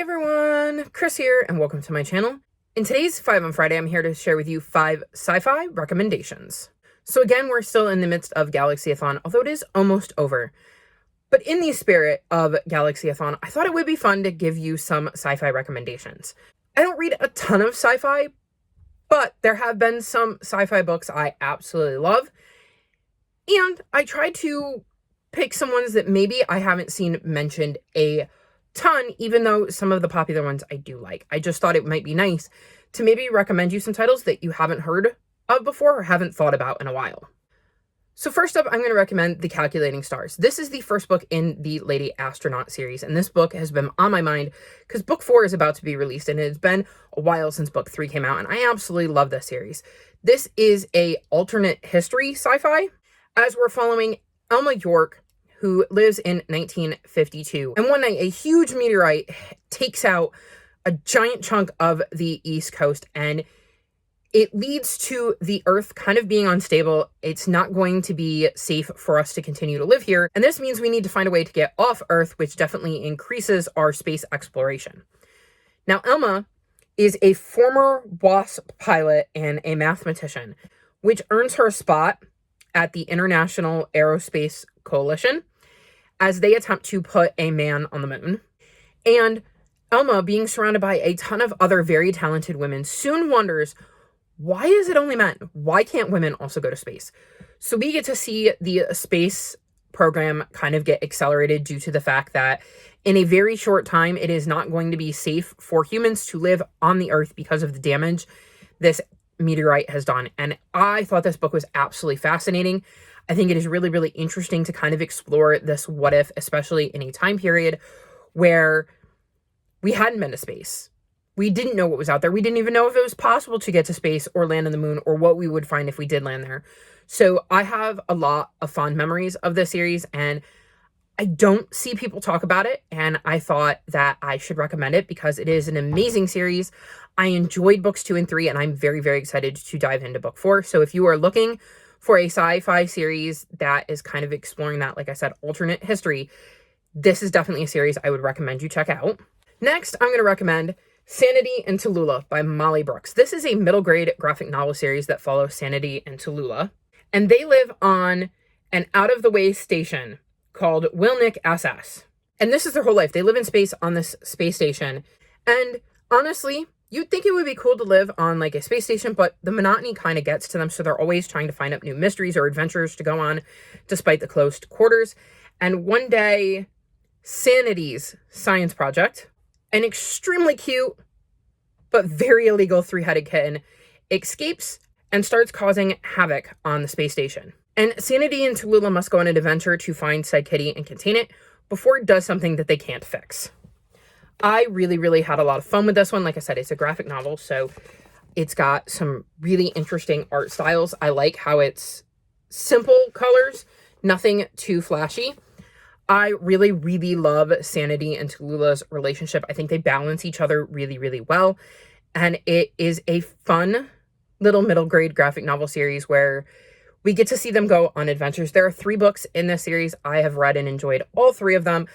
everyone, Chris here, and welcome to my channel. In today's 5 on Friday, I'm here to share with you 5 sci-fi recommendations. So again, we're still in the midst of Galaxy-a-thon, although it is almost over. But in the spirit of Galaxy-a-thon, I thought it would be fun to give you some sci-fi recommendations. I don't read a ton of sci-fi, but there have been some sci-fi books I absolutely love. And I tried to pick some ones that maybe I haven't seen mentioned a ton, even though some of the popular ones I do like. I just thought it might be nice to maybe recommend you some titles that you haven't heard of before or haven't thought about in a while. So first up, I'm going to recommend The Calculating Stars. This is the first book in the Lady Astronaut series, and this book has been on my mind because book 4 is about to be released, and it's been a while since book 3 came out, and I absolutely love this series. This is a alternate history sci-fi, as we're following Elma York, who lives in 1952. And one night, a huge meteorite takes out a giant chunk of the East Coast, and it leads to the Earth kind of being unstable. It's not going to be safe for us to continue to live here. And this means we need to find a way to get off Earth, which definitely increases our space exploration. Now, Elma is a former WASP pilot and a mathematician, which earns her a spot at the International Aerospace Coalition as they attempt to put a man on the moon. And Elma, being surrounded by a ton of other very talented women, soon wonders, why is it only men? Why can't women also go to space? So we get to see the space program kind of get accelerated due to the fact that in a very short time, it is not going to be safe for humans to live on the Earth because of the damage this meteorite has done. And I thought this book was absolutely fascinating. I think it is really, really interesting to kind of explore this what if, especially in a time period where we hadn't been to space. We didn't know what was out there. We didn't even know if it was possible to get to space or land on the moon or what we would find if we did land there. So I have a lot of fond memories of this series, and I don't see people talk about it, and I thought that I should recommend it because it is an amazing series. I enjoyed books 2 and 3, and I'm very, very excited to dive into book 4. So if you are looking for a sci-fi series that is kind of exploring that, like I said, alternate history, this is definitely a series I would recommend you check out. Next, I'm going to recommend Sanity and Tallulah by Molly Brooks. This is a middle grade graphic novel series that follows Sanity and Tallulah, and they live on an out-of-the-way station called Wilnick SS. And this is their whole life. They live in space on this space station. And honestly, you'd think it would be cool to live on like a space station, but the monotony kind of gets to them. So they're always trying to find up new mysteries or adventures to go on despite the closed quarters. And one day, Sanity's science project, an extremely cute but very illegal 3-headed kitten, escapes and starts causing havoc on the space station. And Sanity and Tallulah must go on an adventure to find said kitty and contain it before it does something that they can't fix. I really, really had a lot of fun with this one. Like I said, it's a graphic novel, so it's got some really interesting art styles. I like how it's simple colors, nothing too flashy. I really, really love Sanity and Tallulah's relationship. I think they balance each other really, really well. And it is a fun little middle grade graphic novel series where we get to see them go on adventures. There are 3 books in this series. I have read and enjoyed all 3 of them.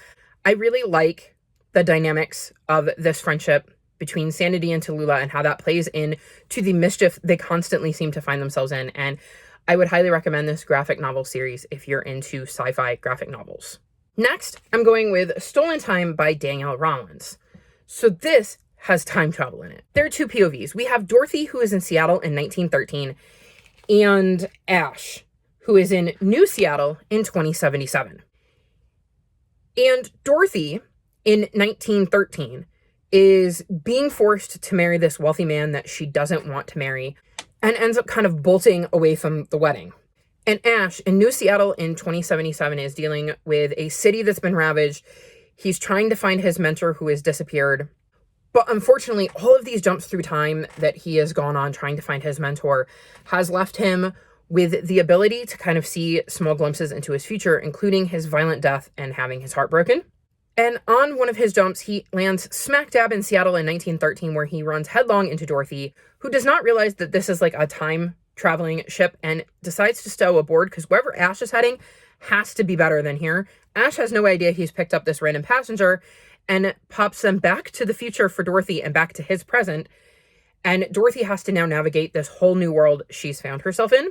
I really like the dynamics of this friendship between Sanity and Tallulah and how that plays in to the mischief they constantly seem to find themselves in. And I would highly recommend this graphic novel series if you're into sci-fi graphic novels. Next, I'm going with Stolen Time by Danielle Rollins. So this has time travel in it. There are 2 POVs. We have Dorothy, who is in Seattle in 1913, and Ash, who is in New Seattle in 2077. And Dorothy, in 1913, is being forced to marry this wealthy man that she doesn't want to marry and ends up kind of bolting away from the wedding. And Ash, in New Seattle in 2077, is dealing with a city that's been ravaged. He's trying to find his mentor who has disappeared. But unfortunately, all of these jumps through time that he has gone on trying to find his mentor has left him with the ability to kind of see small glimpses into his future, including his violent death and having his heart broken. And on one of his jumps, he lands smack dab in Seattle in 1913, where he runs headlong into Dorothy, who does not realize that this is like a time-traveling ship and decides to stow aboard because wherever Ash is heading has to be better than here. Ash has no idea he's picked up this random passenger and pops them back to the future for Dorothy and back to his present. And Dorothy has to now navigate this whole new world she's found herself in.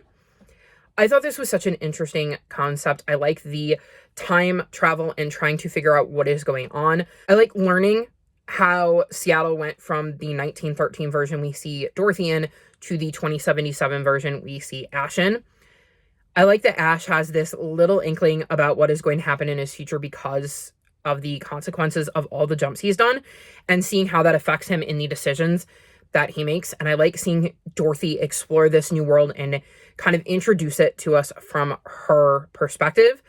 I thought this was such an interesting concept. I like the time travel and trying to figure out what is going on. I like learning how Seattle went from the 1913 version we see Dorothy in to the 2077 version we see Ash in. I like that Ash has this little inkling about what is going to happen in his future because of the consequences of all the jumps he's done and seeing how that affects him in the decisions that he makes. And I like seeing Dorothy explore this new world and kind of introduce it to us from her perspective.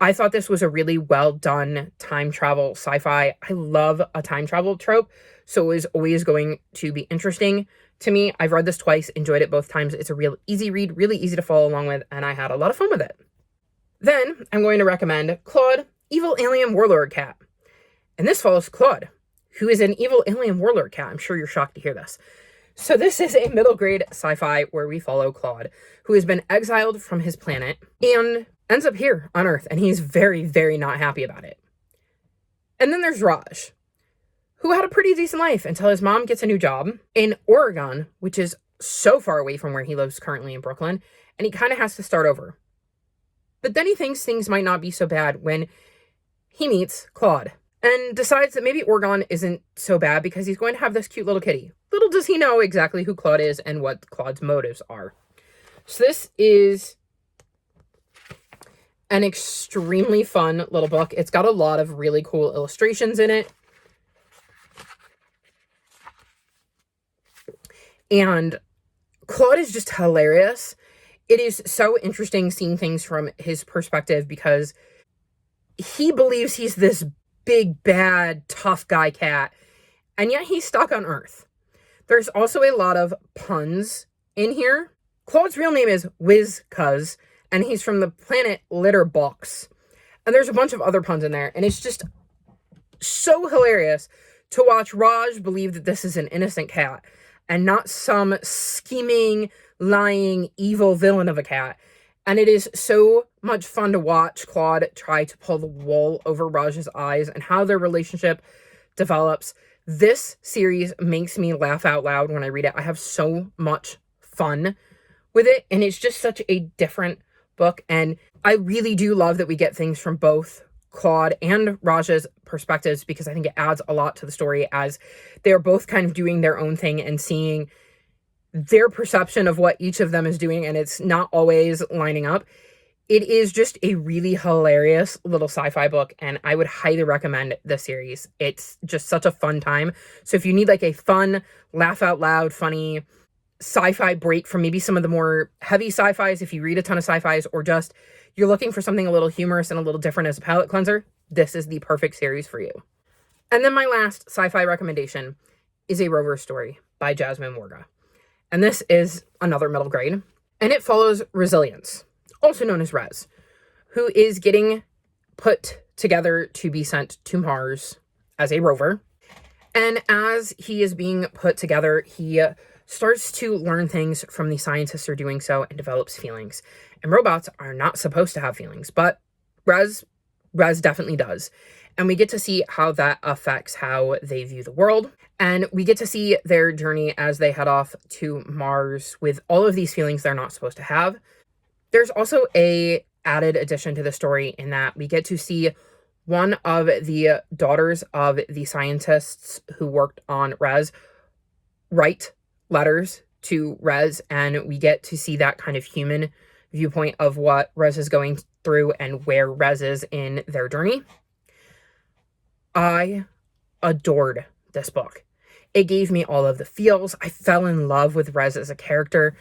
I thought this was a really well done time travel sci-fi. I love a time travel trope, so it was always going to be interesting to me. I've read this twice, enjoyed it both times. It's a real easy read, really easy to follow along with, and I had a lot of fun with it. Then I'm going to recommend Claude, Evil Alien Warlord Cat. And this follows Claude, who is an evil alien warlord cat. I'm sure you're shocked to hear this. So this is a middle grade sci-fi where we follow Claude, who has been exiled from his planet and ends up here on Earth, and he's very, very not happy about it. And then there's Raj, who had a pretty decent life until his mom gets a new job in Oregon, which is so far away from where he lives currently in Brooklyn, and he kind of has to start over. But then he thinks things might not be so bad when he meets Claude and decides that maybe Oregon isn't so bad because he's going to have this cute little kitty. Little does he know exactly who Claude is and what Claude's motives are. So this is an extremely fun little book. It's got a lot of really cool illustrations in it. And Claude is just hilarious. It is so interesting seeing things from his perspective because he believes he's this big, bad, tough guy cat, and yet he's stuck on Earth. There's also a lot of puns in here. Claude's real name is Whiz-Cuz, and he's from the planet Litterbox. And there's a bunch of other puns in there, and it's just so hilarious to watch Raj believe that this is an innocent cat and not some scheming, lying, evil villain of a cat. And it is so much fun to watch Claude try to pull the wool over Raj's eyes and how their relationship develops. This series makes me laugh out loud when I read it. I have so much fun with it, and it's just such a different book. And I really do love that we get things from both Claude and Raj's perspectives because I think it adds a lot to the story as they're both kind of doing their own thing and seeing their perception of what each of them is doing, and it's not always lining up. It is just a really hilarious little sci-fi book, and I would highly recommend the series. It's just such a fun time. So if you need like a fun, laugh out loud, funny sci-fi break from maybe some of the more heavy sci-fis, if you read a ton of sci-fis, or just you're looking for something a little humorous and a little different as a palate cleanser, this is the perfect series for you. And then my last sci-fi recommendation is A Rover Story by Jasmine Warga. And this is another middle grade. And it follows Resilience, also known as Rez, who is getting put together to be sent to Mars as a rover. And as he is being put together, he starts to learn things from the scientists who are doing so and develops feelings. And robots are not supposed to have feelings, but Rez definitely does. And we get to see how that affects how they view the world. And we get to see their journey as they head off to Mars with all of these feelings they're not supposed to have. There's also a added addition to the story in that we get to see one of the daughters of the scientists who worked on Rez write letters to Rez, and we get to see that kind of human viewpoint of what Rez is going through and where Rez is in their journey. I adored this book. It gave me all of the feels. I fell in love with Rez as a character,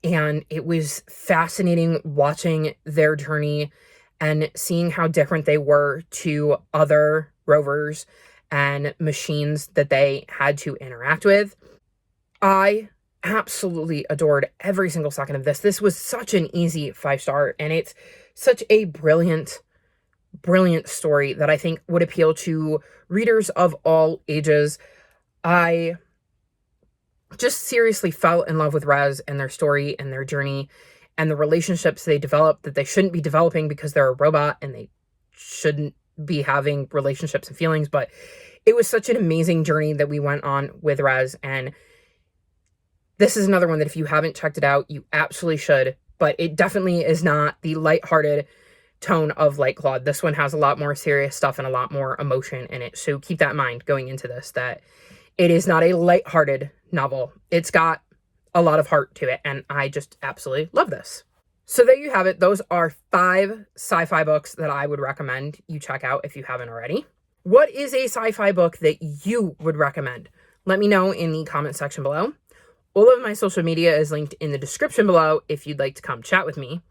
and it was fascinating watching their journey and seeing how different they were to other rovers and machines that they had to interact with. I absolutely adored every single second of this. This was such an easy 5-star, and it's such a brilliant story that I think would appeal to readers of all ages. I just seriously fell in love with Rez and their story and their journey and the relationships they develop that they shouldn't be developing because they're a robot and they shouldn't be having relationships and feelings, but it was such an amazing journey that we went on with Rez, and this is another one that if you haven't checked it out, you absolutely should, but it definitely is not the lighthearted tone of Light Clawed. This one has a lot more serious stuff and a lot more emotion in it, so keep that in mind going into this, that it is not a lighthearted novel. It's got a lot of heart to it, and I just absolutely love this. So there you have it. Those are 5 sci-fi books that I would recommend you check out if you haven't already. What is a sci-fi book that you would recommend? Let me know in the comment section below. All of my social media is linked in the description below if you'd like to come chat with me.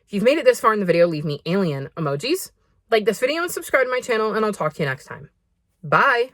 If you've made it this far in the video, leave me alien emojis. Like this video and subscribe to my channel, and I'll talk to you next time. Bye!